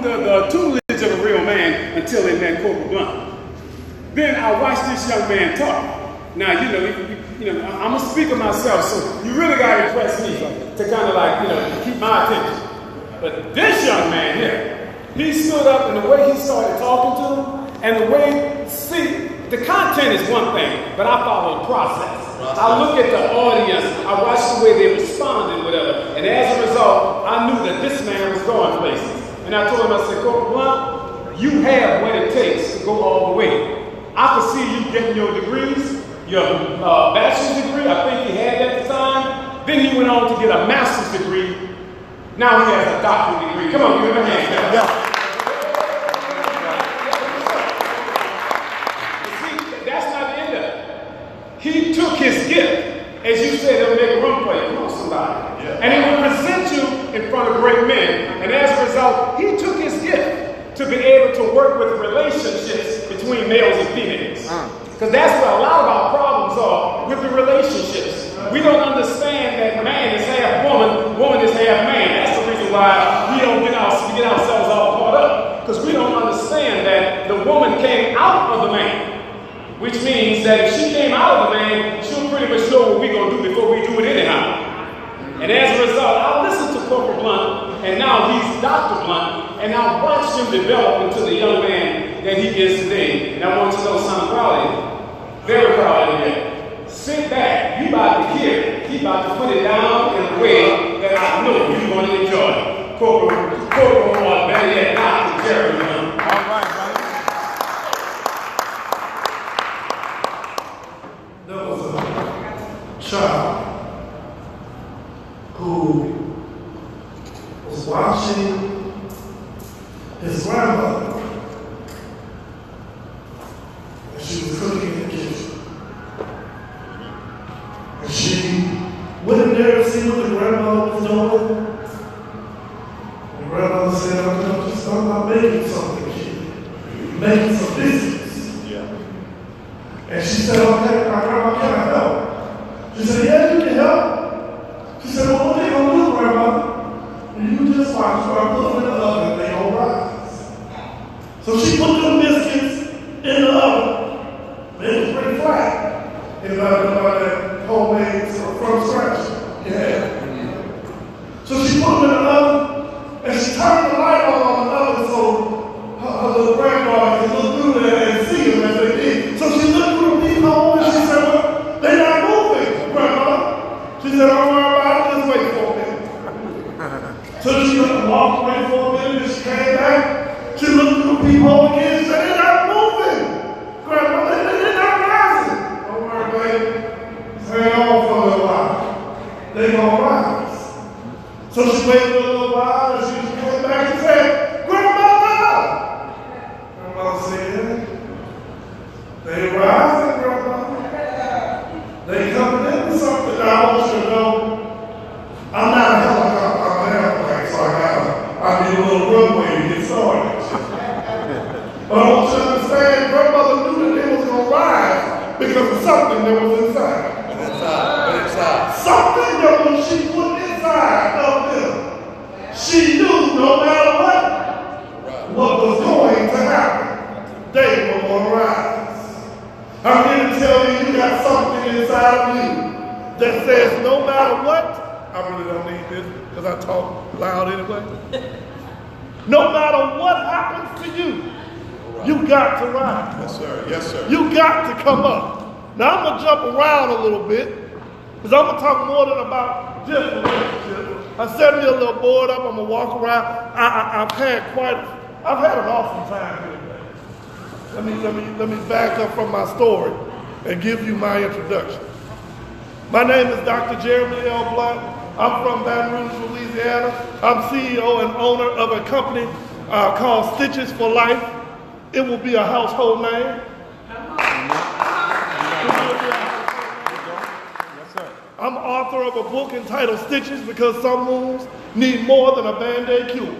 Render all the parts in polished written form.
the tutelage of a real man until they met Corporal Blunt. Then I watched this young man talk. Now, I'm a speaker myself, so you really got to impress me to kind of like, keep my attention. But this young man here, he stood up and the way he started talking to them, and the way, see, the content is one thing, but I follow the process. I look at the audience, I watch the way they responded, whatever, and as a result, I knew that this man was going places. And I told him, I said, Corporal Blunt, you have what it takes to go all the way. I could see you getting your degrees, your bachelor's degree, I think he had at the time. Then he went on to get a master's degree. Now he has a doctorate degree. Come on, give him a hand. Yeah. See, that's not the end of it. He took his gift, as you said, it'll make a run for you. Come on, somebody. Yeah. And he will present you in front of great men. And as a result, he took his gift to be able to work with relationships between males and females. Because that's where a lot of our problems are with the relationships. We don't understand that man is half woman, woman is half man. That's the reason why we don't get ourselves all caught up. Because we don't understand that the woman came out of the man. Which means that if she came out of the man, she'll pretty much know what we're going to do before we do it anyhow. And as a result, I listened to Corporal Blunt, and now he's Dr. Blunt, and I watched him develop into the young man that he is today. And I want you to know something proud of him. Very proud of him. Sit back. You about to hear it. He about to put it down in a way that I know you're going to enjoy. Corporal, better yet, Dr. Jeremy. All right, brother. There was a child who was watching his grandmother. And she was cooking in the kitchen. And she went in there to see what the grandmother was doing. And the grandmother said, I'm making something, kid. Making some biscuits. Yeah. And she said, okay, my grandma, can I help? She said, yeah, you can help. She said, well, what they gonna do, grandma? And you just watch her, I put them in the oven and they gonna rise. So she put them biscuits in the oven. It was pretty flat. Anybody know that homemade from scratch? Yeah. So she put them in the oven and she turned the light on the oven so her little granddaughter could look through there and see them as they did. So she looked through the peephole and she said, well, they're not moving, grandma. She said, don't worry about it, just wait for a minute. So she walked away for a minute and she came back. She looked through the peephole again and said, they're not moving, grandma. They're not rising. Don't worry, baby. Just hang on for a little while. They're going to rise. So she waited a little while and she came back and said, Grandmother! Grandma said, they rising, Grandma. They coming into something. I want you to know, I'm not a helicopter, I'm an airplane, so I need a little runway to get started. But I want you to understand, Grandmother knew that they was going to rise because of something that was inside. Inside. Something that when she put inside of them, she knew no matter what was going to happen, they were going to rise. I'm here to tell you, you got something inside of you that says no matter what, I really don't need this because I talk loud anyway. No matter what happens to you, you got to rise. Yes, sir. Yes, sir. You got to come up. Now I'm going to jump around a little bit because I'm going to talk more than about just relationships. I set me a little board up. I'm going to walk around. I've had an awesome time here today. Let me back up from my story and give you my introduction. My name is Dr. Jeremy L. Blunt. I'm from Baton Rouge, Louisiana. I'm CEO and owner of a company called Stitches for Life. It will be a household name. I'm author of a book entitled Stitches because some wounds need more than a Band-Aid cure.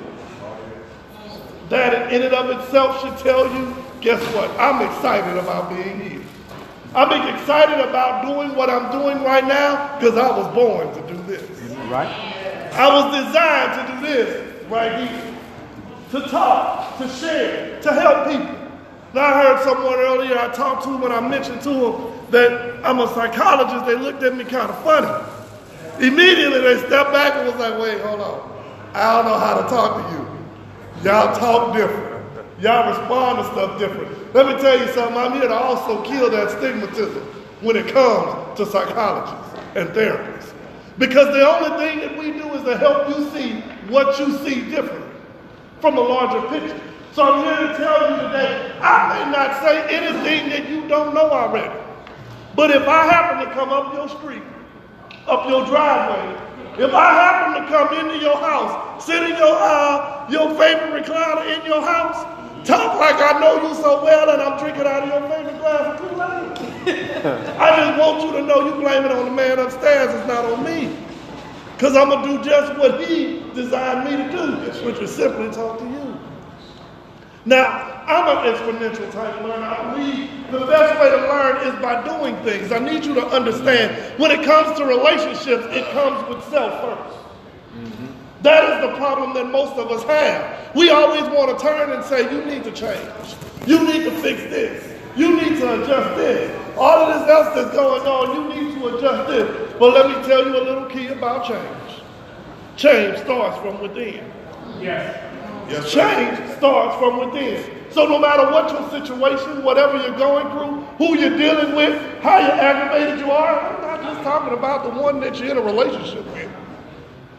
That in and of itself should tell you, guess what? I'm excited about being here. I'm excited about doing what I'm doing right now because I was born to do this. Right. I was designed to do this right here. to talk, to share, to help people. Now, I heard someone earlier, I talked to him when I mentioned to him that I'm a psychologist. They looked at me kind of funny. Immediately, they stepped back and was like, wait, hold on. I don't know how to talk to you. Y'all talk different. Y'all respond to stuff different. Let me tell you something. I'm here to also kill that stigmatism when it comes to psychologists and therapists. Because the only thing that we do is to help you see what you see differently from a larger picture. So I'm here to tell you today, I may not say anything that you don't know already. But if I happen to come up your street, up your driveway, if I happen to come into your house, sit in your favorite recliner in your house, talk like I know you so well and I'm drinking out of your favorite glass of Kool-Aid. I just want you to know you blame it on the man upstairs, it's not on me. Because I'm going to do just what he designed me to do, which is simply talk to you. Now, I'm an exponential type learner. I believe the best way to learn is by doing things. I need you to understand, when it comes to relationships, it comes with self first. That is the problem that most of us have. We always want to turn and say, you need to change. You need to fix this. You need to adjust this. All of this else that's going on, you need to adjust this. But let me tell you a little key about change. Change starts from within. Yes. Yes, change starts from within. So no matter what your situation, whatever you're going through, who you're dealing with, how aggravated you are, I'm not just talking about the one that you're in a relationship with.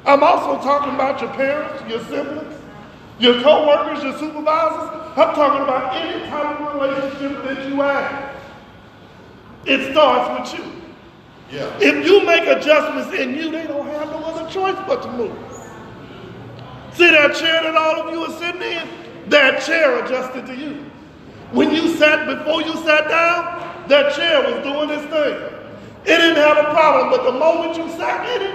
I'm also talking about your parents, your siblings, your co-workers, your supervisors. I'm talking about any type of relationship that you have. It starts with you. Yeah. If you make adjustments in you, they don't have no other choice but to move. See that chair that all of you are sitting in? That chair adjusted to you. When you before you sat down, that chair was doing its thing. It didn't have a problem, but the moment you sat in it,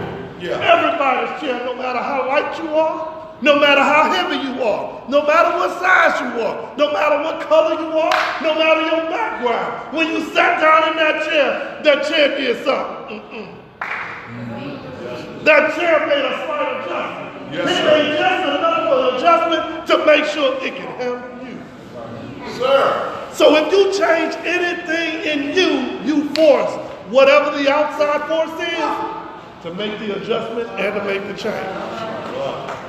everybody's chair, no matter how light you are, no matter how heavy you are, no matter what size you are, no matter what color you are, no matter your background, when you sat down in that chair did something. That chair made a slight adjustment. Yes, it made just enough of an adjustment to make sure it can handle you. Sir. So if you change anything in you, you force whatever the outside force is to make the adjustment and to make the change.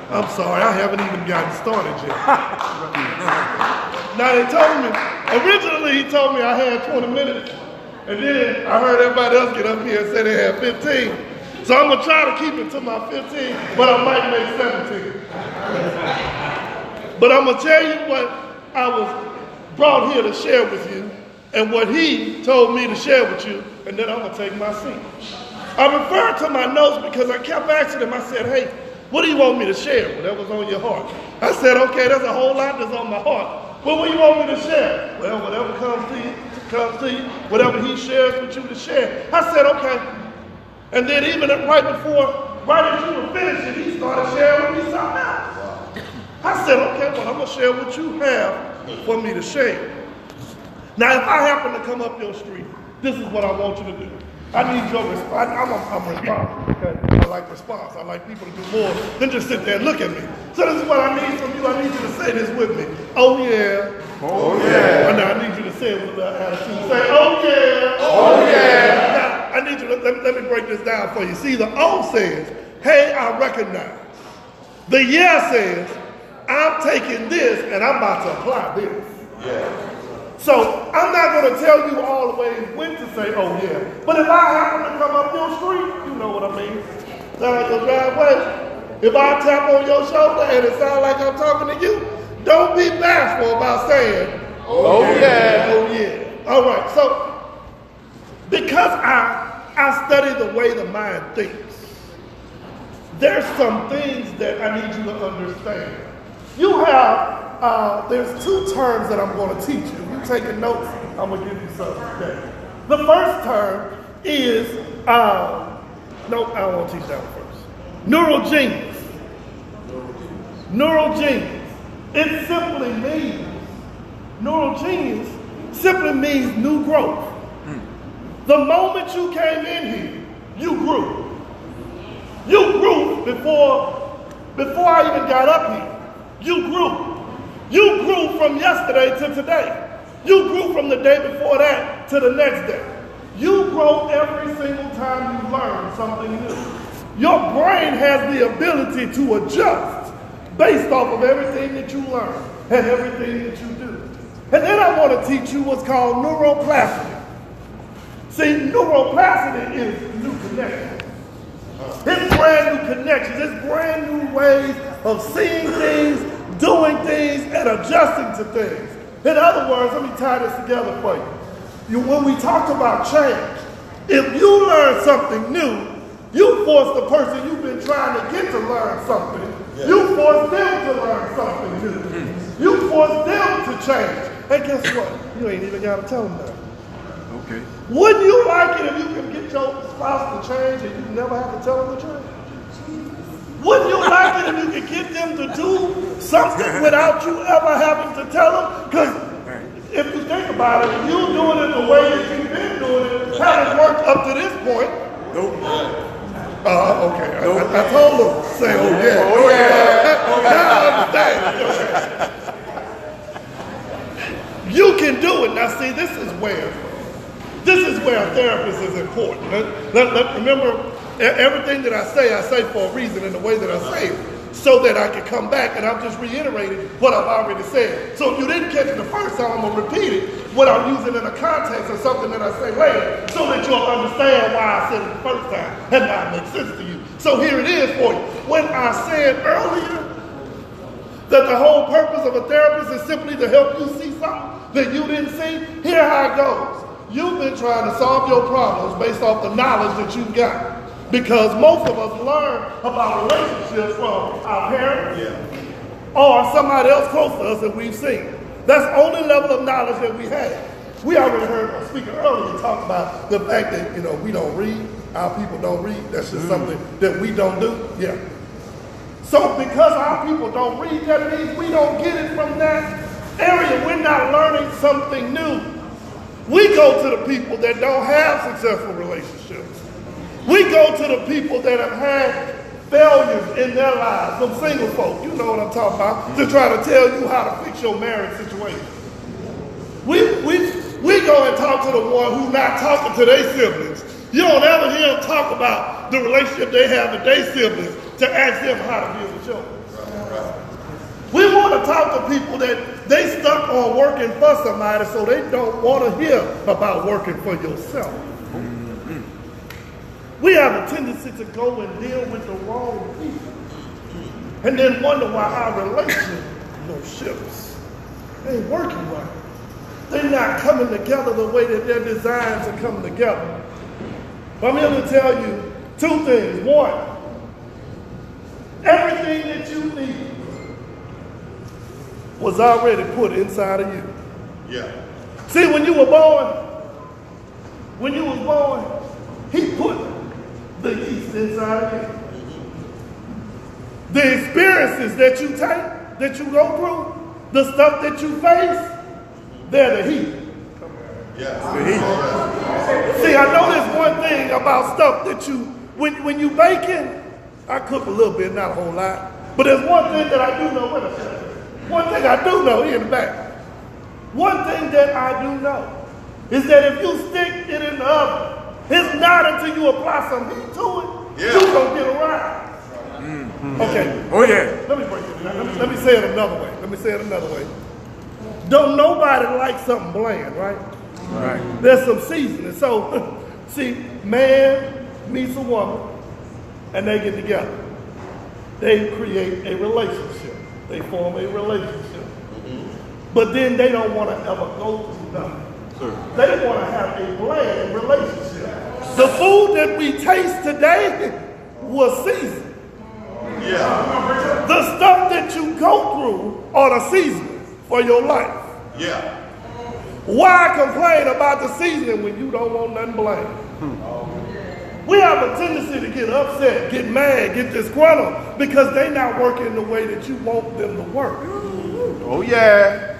I'm sorry, I haven't even gotten started yet. Now they told me, originally he told me I had 20 minutes, and then I heard everybody else get up here and say they had 15. So I'm going to try to keep it to my 15, but I might make 17. But I'm going to tell you what I was brought here to share with you and what he told me to share with you, and then I'm going to take my seat. I referred to my notes because I kept asking him. I said, hey, what do you want me to share? Whatever's on your heart. I said, okay, there's a whole lot that's on my heart. But what do you want me to share? Well, whatever comes to you, whatever he shares with you to share. I said, okay. And then even right as you were finishing, he started sharing with me something else. I said, okay, well, I'm going to share what you have for me to share. Now, if I happen to come up your street, this is what I want you to do. I need your response. I'm responsive, okay? I like response. I like people to do more than just sit there and look at me. So this is what I need from you. I need you to say this with me. Oh, yeah. Oh, yeah. And now I need you to say it with a little attitude. Say, oh, yeah. Oh, yeah. Now, I need you to, let me break this down for you. See, the O says, hey, I recognize. The yeah says, I'm taking this and I'm about to apply this. Yeah. So I'm not going to tell you all the ways when to say, oh yeah. But if I happen to come up your street, you know what I mean. Down your driveway. If I tap on your shoulder and it sounds like I'm talking to you, don't be bashful about saying, oh yeah. Oh yeah. All right. So because I study the way the mind thinks, there's some things that I need you to understand. You have, there's two terms that I'm going to teach you. If you're taking notes, I'm going to give you something today. The first term is, no, I won't teach that one first. Neurogenius. Neurogenius. It simply means, neurogenius simply means new growth. The moment you came in here, you grew. You grew before I even got up here. You grew. grew from yesterday to today. You grew from the day before that to the next day. You grow every single time you learn something new. Your brain has the ability to adjust based off of everything that you learn and everything that you do. And then I want to teach you what's called neuroplasticity. See, neuroplasticity is new connections. It's brand new connections. It's brand new ways of seeing things, doing things, and adjusting to things. In other words, let me tie this together for you. When we talked about change, if you learn something new, you force the person you've been trying to get to learn something. Yeah. You force them to learn something new. You force them to change. And guess what? You ain't even got to tell them that. Okay. Wouldn't you like it if you could get your spouse to change and you never have to tell them to change? Wouldn't you like it if you could get them to do something without you ever having to tell them? Because if you think about it, you doing it the way that you've been doing it hasn't worked up to this point. Nope. Okay. I told them, say, oh yeah. Oh yeah. Now I understand. You can do it. Now see, this is where a therapist is important. Remember, everything that I say for a reason in the way that I say it, so that I can come back, and I'm just reiterating what I've already said. So if you didn't catch it the first time, I'm going to repeat it, what I'm using in a context of something that I say later, so that you'll understand why I said it the first time, and now it makes sense to you. So here it is for you. When I said earlier that the whole purpose of a therapist is simply to help you see something that you didn't see, here how it goes. You've been trying to solve your problems based off the knowledge that you've got. Because most of us learn about relationships from our parents or somebody else close to us that we've seen. That's the only level of knowledge that we have. We already heard a speaker earlier talk about the fact that, we don't read, our people don't read. That's just something that we don't do. Yeah. So because our people don't read, that means we don't get it from that area. We're not learning something new. We go to the people that don't have successful relationships. We go to the people that have had failures in their lives, some single folk, you know what I'm talking about, to try to tell you how to fix your marriage situation. We go and talk to the one who's not talking to their siblings. You don't ever hear them talk about the relationship they have with their siblings to ask them how to deal with children. We want to talk to people that they stuck on working for somebody, so they don't want to hear about working for yourself. We have a tendency to go and deal with the wrong people and then wonder why our relationships ain't working right. They're not coming together the way that they're designed to come together. But I'm here to tell you two things. One, everything that you need was already put inside of you. Yeah. See, when you were born, he put the yeast inside of you. The experiences that you take, that you go through, the stuff that you face, they're the heat. Yeah. The heat. See, I know there's one thing about stuff that you, when you baking, I cook a little bit, not a whole lot, but there's one thing that I do know. Wait a second. One thing I do know, here in the back. One thing that I do know is that if you stick it in the oven, it's not until you apply some heat to it, you're going to get around. Mm-hmm. Okay. Oh, yeah. Let me break it down. Let me say it another way. Don't nobody like something bland, right? Right. There's some seasoning. So, see, man meets a woman, and they get together. They create a relationship. They form a relationship. But then they don't want to ever go through nothing. They want to have a bland relationship. The food that we taste today was seasoned. Yeah. The stuff that you go through are the seasoning for your life. Yeah. Why complain about the seasoning when you don't want nothing bland? We have a tendency to get upset, get mad, get disgruntled because they're not working the way that you want them to work. Oh yeah.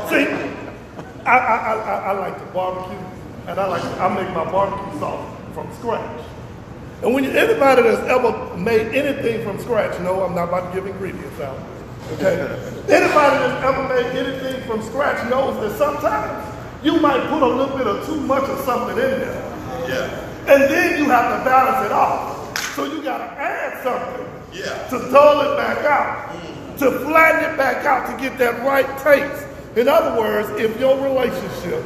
See, I like to barbecue, and I make my barbecue sauce from scratch. And when anybody that's ever made anything from scratch, no, I'm not about to give ingredients out. Okay? Anybody that's ever made anything from scratch knows that sometimes you might put a little bit of too much of something in there. Yeah. And then you have to balance it off. So you got to add something to dull it back out, to flatten it back out to get that right taste. In other words, if your relationship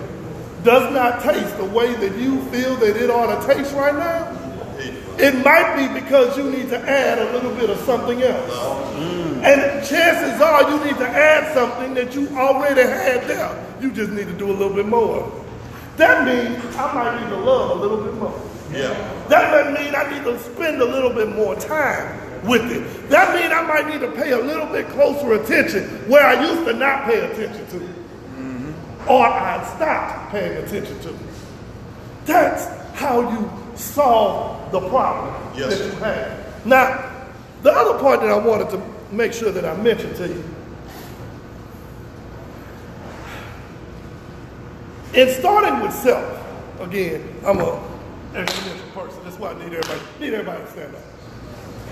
does not taste the way that you feel that it ought to taste right now, it might be because you need to add a little bit of something else. And chances are you need to add something that you already had there. You just need to do a little bit more. That means I might need to love a little bit more. Yeah. That might mean I need to spend a little bit more time with it. That means I might need to pay a little bit closer attention where I used to not pay attention to. Or I stopped paying attention to. That's how you solve the problem that you have. Now, the other part that I wanted to make sure that I mentioned to you, in starting with self, again, I'm an exponential person. That's why I need everybody to stand up.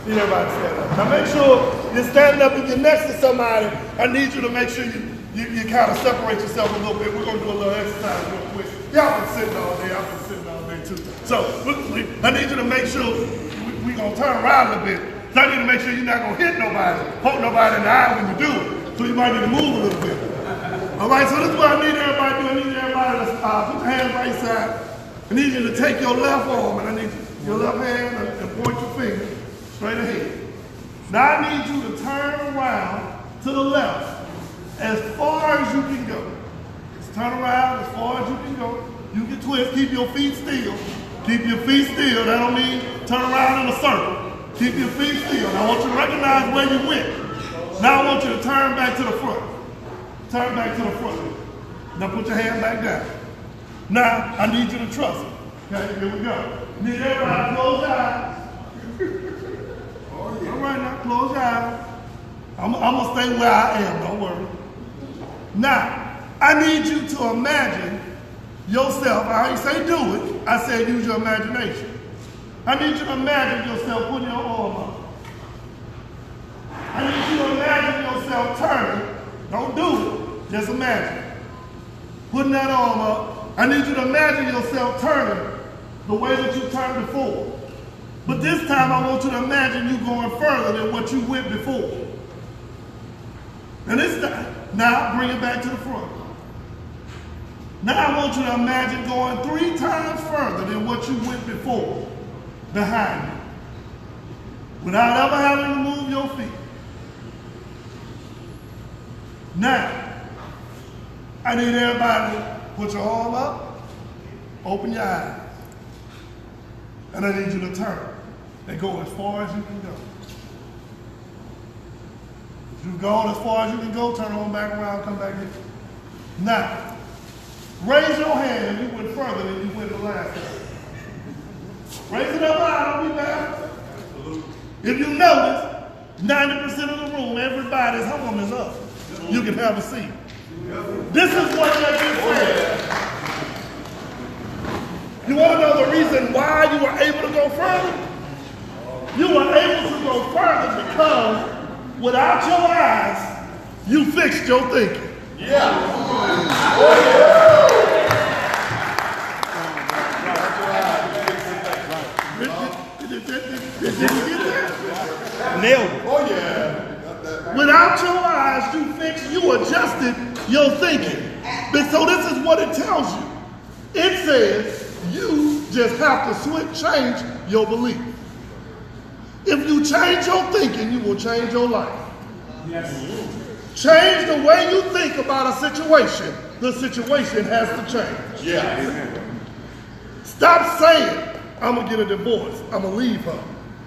Need everybody to stand up. Now make sure you're standing up. If you're next to somebody, I need you to make sure you kind of separate yourself a little bit. We're going to do a little exercise real quick. Y'all been sitting all day. I've been sitting all day too. So I need you to make sure we're going to turn around a little bit. So I need to make sure you're not going to hit nobody, poke nobody in the eye when you do it. So you might need to move a little bit. All right, so this is what I need everybody to do. I need everybody to put your hands by your side. I need you to take your left arm and I need your left hand and point your finger straight ahead. Now I need you to turn around to the left as far as you can go. Just turn around as far as you can go. You can twist, keep your feet still. Keep your feet still. That don't mean turn around in a circle. Keep your feet still. Now I want you to recognize where you went. Now I want you to turn back to the front. Turn back to the front. Now put your hand back down. Now I need you to trust me. Okay, here we go. Need everybody to close your eyes. All right, now close your eyes. I'm gonna stay where I am, don't worry. Now, I need you to imagine yourself. I ain't say do it, I said use your imagination. I need you to imagine yourself putting your arm up. I need you to imagine yourself turning. Don't do it, just imagine. Putting that arm up. I need you to imagine yourself turning the way that you turned before. But this time I want you to imagine you going further than what you went before. And this time, now bring it back to the front. Now I want you to imagine going 3 times further than what you went before, behind you, without ever having to move your feet. Now, I need everybody to put your arm up, open your eyes, and I need you to turn and go as far as you can go. If you've gone as far as you can go, turn on back around, come back in. Now, raise your hand if you went further than you went the last time. Raise it up high, don't be bad. If you notice, 90% of the room, everybody's arm is up. You can have a seat. This is what that just said. You want to know the reason why you were able to go further? You were able to go further because without your eyes, you fixed your thinking. Yeah. Did you get that? Nailed it. Oh yeah. Without your eyes, you adjusted your thinking. But so this is what it tells you. It says you just have to change your belief. If you change your thinking, you will change your life. Yes. Change the way you think about a situation. The situation has to change. Yeah. Stop saying, I'm going to get a divorce. I'm going to leave her.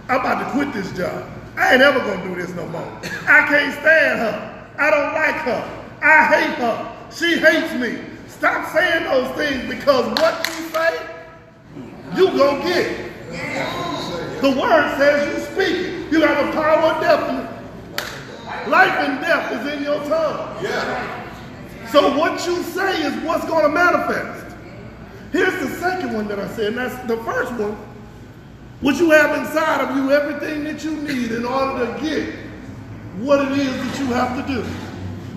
I'm about to quit this job. I ain't ever going to do this no more. I can't stand her. I don't like her. I hate her. She hates me. Stop saying those things because what you say, you going to get it. The word says you speak it. You have the power of death. Life and death is in your tongue. Yeah. So what you say is what's going to manifest. Here's the second one that I said, and that's the first one. What you have inside of you, everything that you need in order to get what it is that you have to do.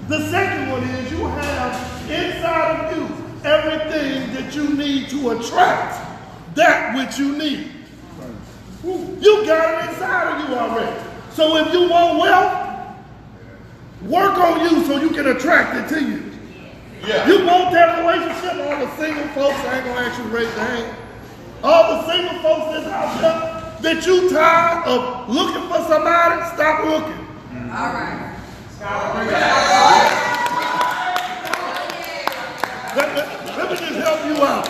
The second one is you have inside of you everything that you need to attract that which you need. You got it inside of you already. So if you want wealth, work on you so you can attract it to you. Yeah. You want that relationship, all the single folks, I ain't gonna ask you to raise your hand. All the single folks that's out there, that you tired of looking for somebody, stop looking. All right. Let me just help you out.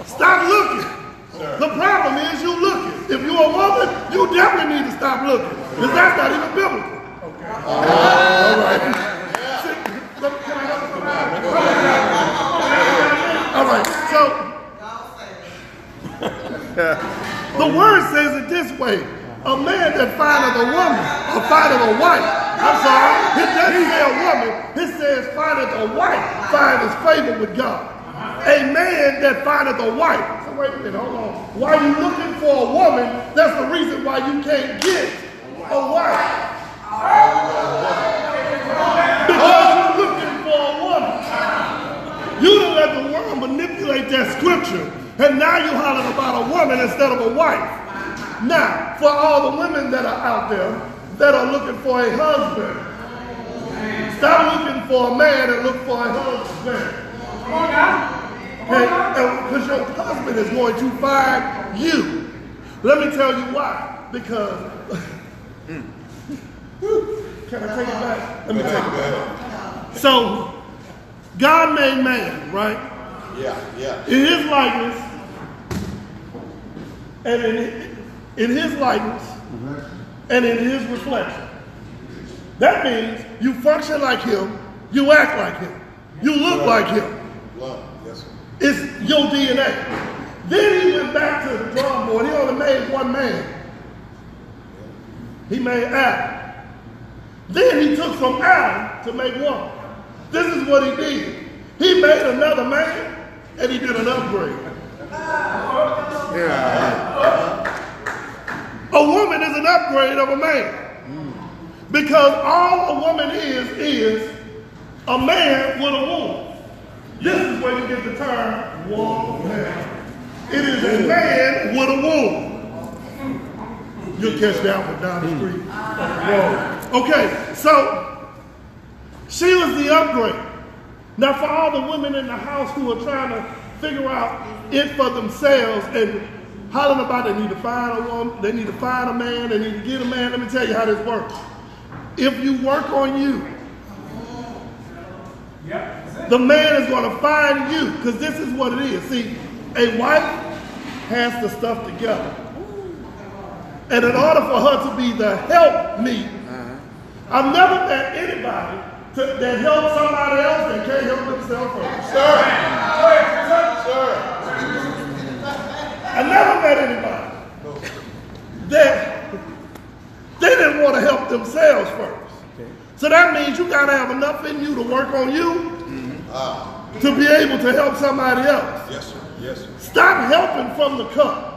Stop looking. The problem is you looking. If you're a woman, you definitely need to stop looking. Because that's not even biblical. Okay. All right. Can I help somebody? All right. So the word says it this way. A man that findeth a woman or findeth a wife. I'm sorry. It doesn't say a woman. It says findeth a wife. Findeth favor with God. A man that findeth a wife. So wait a minute, hold on. While you looking for a woman, that's the reason why you can't get a wife. Because you're looking for a woman. You done let the world manipulate that scripture, and now you're hollering about a woman instead of a wife. Now, for all the women that are out there that are looking for a husband, stop looking for a man and look for a husband. Come on now. Because your husband is going to find you. Let me tell you why. Because, can I take it back? Let me take it back. So, God made man, right? Yeah. In his likeness, and in his likeness, and in his reflection. That means you function like him, you act like him, you look like him. It's your DNA. Then he went back to the drawing board. He only made one man. He made Adam. Then he took from Adam to make one. This is what he did. He made another man, and he did an upgrade. A woman is an upgrade of a man. Because all a woman is a man with a woman. This is where you get the term woman. It is a man with a woman. You'll catch that one down the street. Okay, so she was the upgrade. Now for all the women in the house who are trying to figure out it for themselves and hollering about they need to find a woman, they need to find a man, they need to get a man, let me tell you how this works. If you work on you, the man is going to find you, because this is what it is. See, a wife has the stuff together. And in order for her to be the help me, I've never met anybody that helps somebody else that can't help themselves first. Sir. I never met anybody that they didn't want to help themselves first. So that means you got to have enough in you to work on you to be able to help somebody else. Yes, sir. Stop helping from the cup.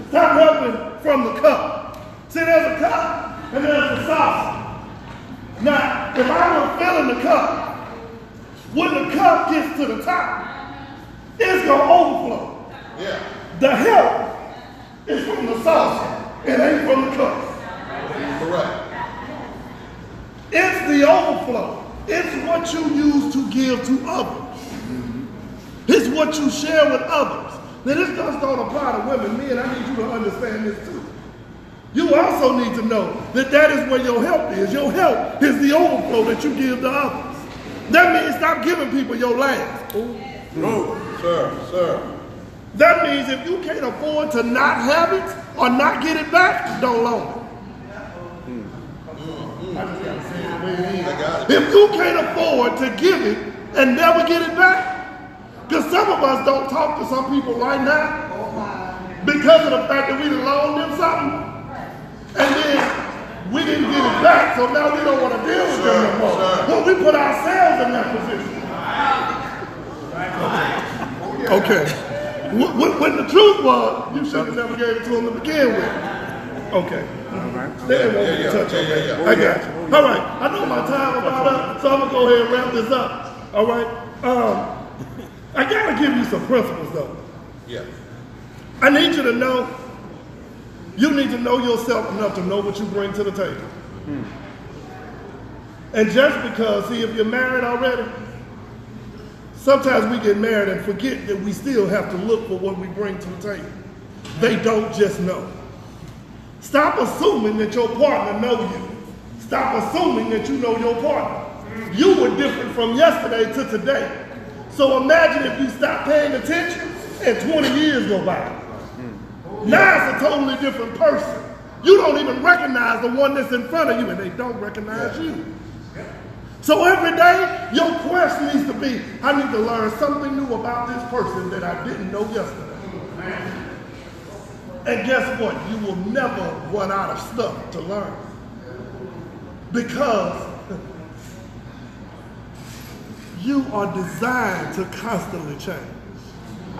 Stop helping from the cup. See, there's a cup and there's a saucer. Now, if I was filling the cup, when the cup gets to the top, it's going to overflow. Yeah. The help is from the saucer. It ain't from the cup. Correct. It's the overflow. It's what you use to give to others. It's what you share with others. Now this just don't apply to women. Men, I need you to understand this too. You also need to know that that is where your help is. Your help is the overflow that you give to others. That means stop giving people your last. No, sir. That means if you can't afford to not have it or not get it back, don't loan it. I just gotta say it the way it is. I got it. If you can't afford to give it and never get it back, because some of us don't talk to some people right now because of the fact that we done loaned them something and then we didn't get it back, so now we don't want to deal with them no more. Well, we put ourselves in that position. Okay. When the truth was, you should have never gave it to him to begin with. Okay. All right. They didn't want me to touch on that. I got you. All right. I know my time about up, so I'm going to go ahead and wrap this up. All right. I got to give you some principles, though. Yeah. I need you to know, you need to know yourself enough to know what you bring to the table. And just because, see, if you're married already, sometimes we get married and forget that we still have to look for what we bring to the table. They don't just know. Stop assuming that your partner knows you. Stop assuming that you know your partner. You were different from yesterday to today. So imagine if you stop paying attention and 20 years go by. Now it's a totally different person. You don't even recognize the one that's in front of you, and they don't recognize you. So every day, your quest needs to be, I need to learn something new about this person that I didn't know yesterday. And guess what? You will never run out of stuff to learn. Because you are designed to constantly change.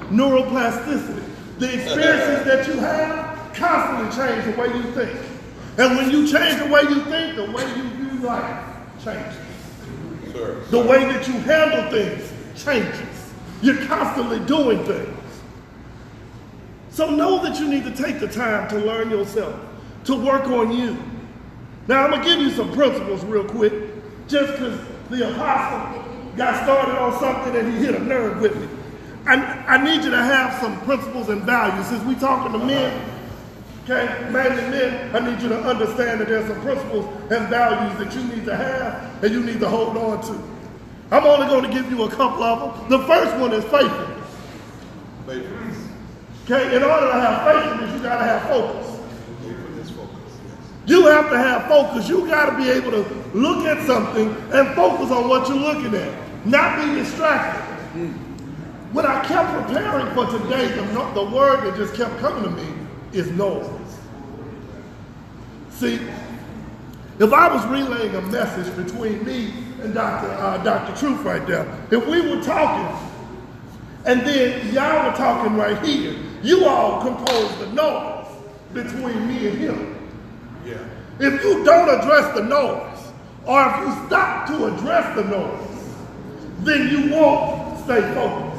Neuroplasticity. The experiences that you have constantly change the way you think. And when you change the way you think, the way you view life changes. The way that you handle things changes. You're constantly doing things. So know that you need to take the time to learn yourself, to work on you. Now I'm going to give you some principles real quick, just because the apostle got started on something and he hit a nerve with me. I need you to have some principles and values. Since we're talking to men, okay, mainly men, I need you to understand that there's some principles and values that you need to have and you need to hold on to. I'm only going to give you a couple of them. The first one is faithfulness. Faithfulness. Okay, in order to have faithfulness, you got to have focus. You have to have focus. You got to be able to look at something and focus on what you're looking at, not be distracted. When I kept preparing for today, the word that just kept coming to me is noise. See, if I was relaying a message between me and Dr. Truth right there, if we were talking and then y'all were talking right here, you all composed the noise between me and him. Yeah. If you don't address the noise, or if you stop to address the noise, then you won't stay focused.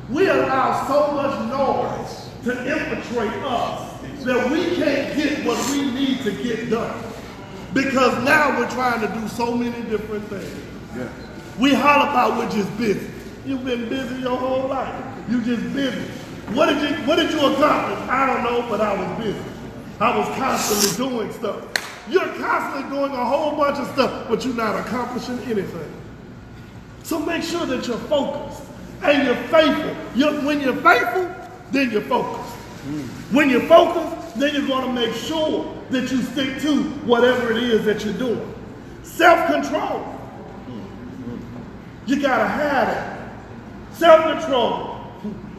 We allow so much noise to infiltrate us that we can't get what we need to get done. Because now we're trying to do so many different things. Yeah. We holler about we're just busy. You've been busy your whole life. You just busy. What did you accomplish? I don't know, but I was busy. I was constantly doing stuff. You're constantly doing a whole bunch of stuff, but you're not accomplishing anything. So make sure that you're focused and you're faithful. When you're faithful, then you're focused. When you're focused, then you're going to make sure that you stick to whatever it is that you're doing. Self-control. You got to have it. Self-control.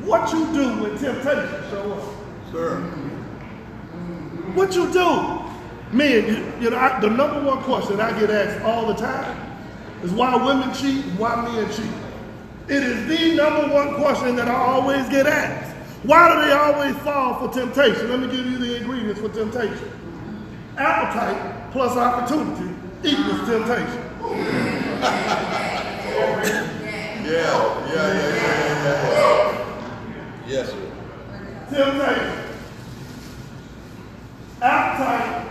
What you do when temptation show up. Sir. What you do. Men, the number one question I get asked all the time is why women cheat and why men cheat. It is the number one question that I always get asked. Why do they always fall for temptation? Let me give you the ingredients for temptation. Appetite plus opportunity equals temptation. Yeah. Yes, sir. Temptation. Appetite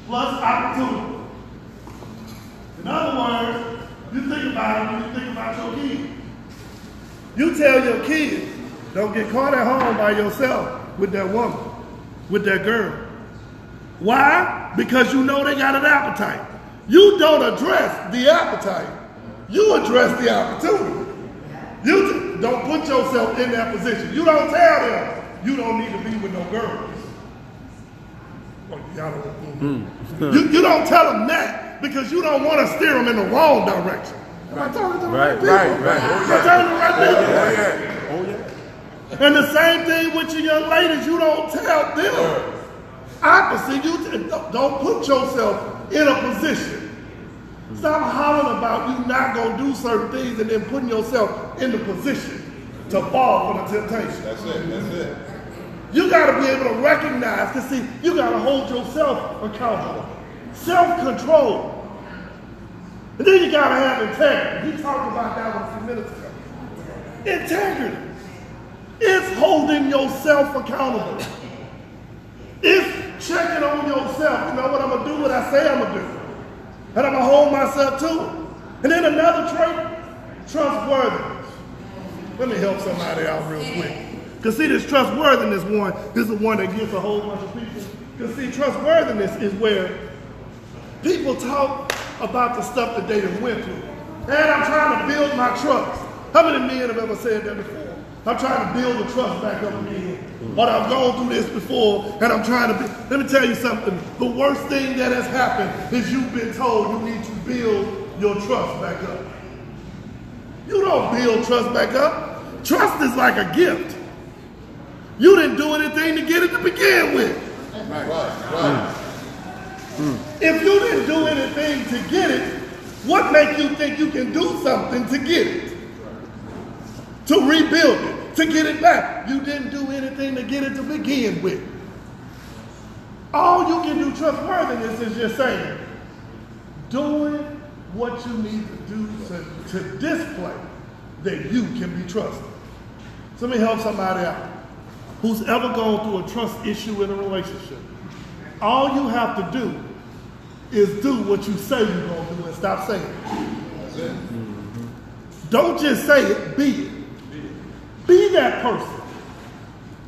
plus opportunity. In other words, you think about it when you think about your kids. You tell your kids, don't get caught at home by yourself with that woman, with that girl. Why? Because you know they got an appetite. You don't address the appetite. You address the opportunity. You don't put yourself in that position. You don't tell them you don't need to be with no girls. Oh, y'all don't, you don't tell them that because you don't want to steer them in the wrong direction. Am I talking to the right people? Right. Am I talking to the right people? Oh, yeah. And the same thing with you young ladies. You don't tell them. Opposite, you don't put yourself in a position Stop hollering about you not going to do certain things and then putting yourself in the position to fall for the temptation. That's it. You got to be able to recognize, because see, you got to hold yourself accountable. Self-control. And then you got to have integrity. He talked about that one a few minutes ago. Integrity. It's holding yourself accountable. It's checking on yourself. You know what I'm going to do, what I say I'm going to do. And I'm going to hold myself to it. And then another trait, trustworthiness. Let me help somebody out real quick. Because see, this trustworthiness one, this is the one that gets a whole bunch of people. Because see, trustworthiness is where people talk about the stuff that they done went through. And I'm trying to build my trust. How many men have ever said that before? I'm trying to build the trust back up again. But I've gone through this before, and I'm trying to let me tell you something. The worst thing that has happened is you've been told you need to build your trust back up. You don't build trust back up. Trust is like a gift. You didn't do anything to get it to begin with. Right. If you didn't do anything to get it, what makes you think you can do something to get it? To rebuild it, to get it back. You didn't do anything to get it to begin with. All you can do trustworthiness is just saying, doing what you need to do to display that you can be trusted. So let me help somebody out who's ever gone through a trust issue in a relationship. All you have to do is do what you say you're going to do and stop saying it. That's it. Don't just say it, be it. Be that person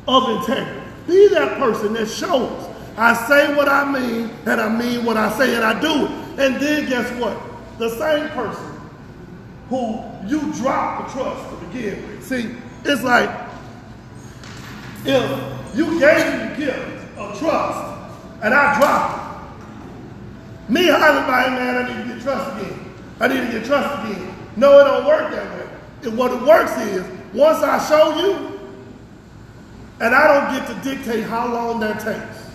of integrity. Be that person that shows I say what I mean and I mean what I say and I do it. And then guess what? The same person who you drop the trust to begin with. See, it's like if you gave me the gift of trust and I drop it. Me hollering by, man, I need to get trust again. I need to get trust again. No, it don't work that way. And what it works is, once I show you, and I don't get to dictate how long that takes.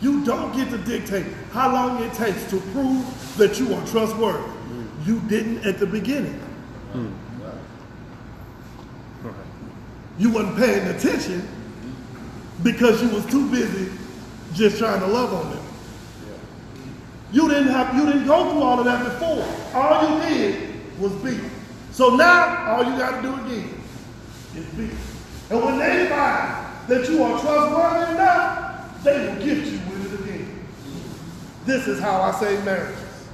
You don't get to dictate how long it takes to prove that you are trustworthy. You didn't at the beginning. You wasn't paying attention because you was too busy just trying to love on them. You didn't go through all of that before. All you did was be. So now, all you got to do again is be. And when they find that you are trustworthy enough, they will gift you with it again. This is how I save marriages.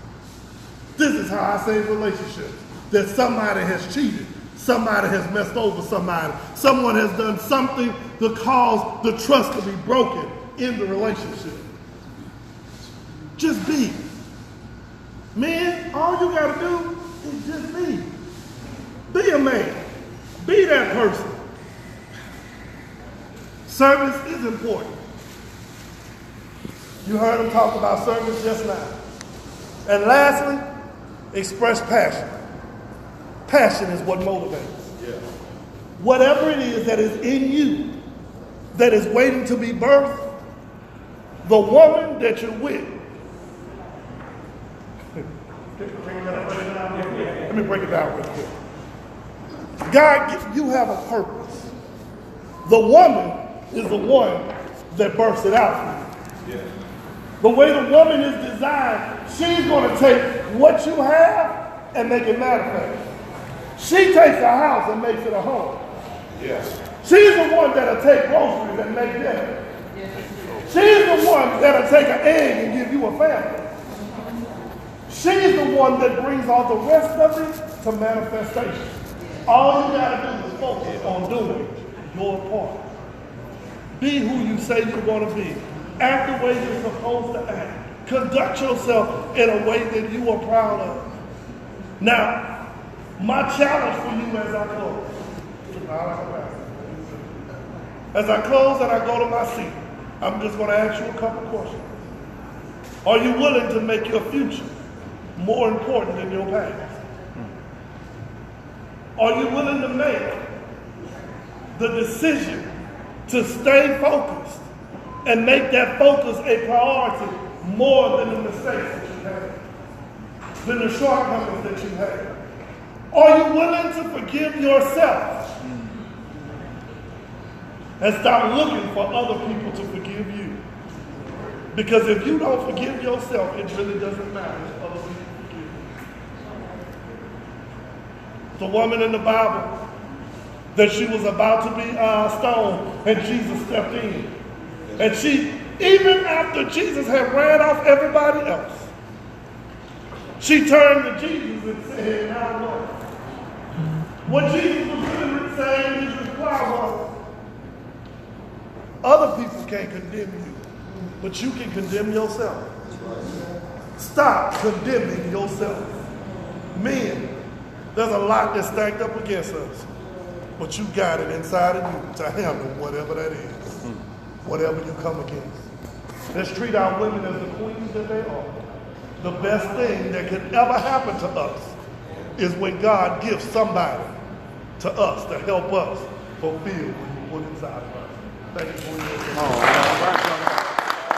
This is how I save relationships. That somebody has cheated. Somebody has messed over somebody. Someone has done something to cause the trust to be broken in the relationship. Just be. Man, all you got to do is just be. Be a man. Be that person. Service is important. You heard him talk about service just now. And lastly, express passion. Passion is what motivates. Yeah. Whatever it is that is in you that is waiting to be birthed, the woman that you're with. Let me break it down real quick. God, you have a purpose. The woman is the one that births it out for you. Yeah. The way the woman is designed, she's going to take what you have and make it manifest. She takes a house and makes it a home. Yes. She's the one that'll take groceries and make dinner. She's the one that'll take an egg and give you a family. She's the one that brings all the rest of it to manifestation. All you gotta do is focus on doing your part. Be who you say you want to be. Act the way you're supposed to act. Conduct yourself in a way that you are proud of. Now, my challenge for you as I close. As I close and I go to my seat, I'm just going to ask you a couple questions. Are you willing to make your future more important than your past? Are you willing to make the decision to stay focused and make that focus a priority more than the mistakes that you have? than the shortcomings that you have? Are you willing to forgive yourself and stop looking for other people to forgive you? Because if you don't forgive yourself, it really doesn't matter if other people forgive you. The woman in the Bible, that she was about to be stoned, and Jesus stepped in. And she, even after Jesus had ran off everybody else, she turned to Jesus and said, "Now Lord." What Jesus was really saying in his reply was, other people can't condemn you, but you can condemn yourself. Stop condemning yourself. Men, there's a lot that's stacked up against us, but you got it inside of you to handle whatever that is, whatever you come against. Let's treat our women as the queens that they are. The best thing that could ever happen to us is when God gives somebody to us to help us fulfill what He put inside of us. Thank you for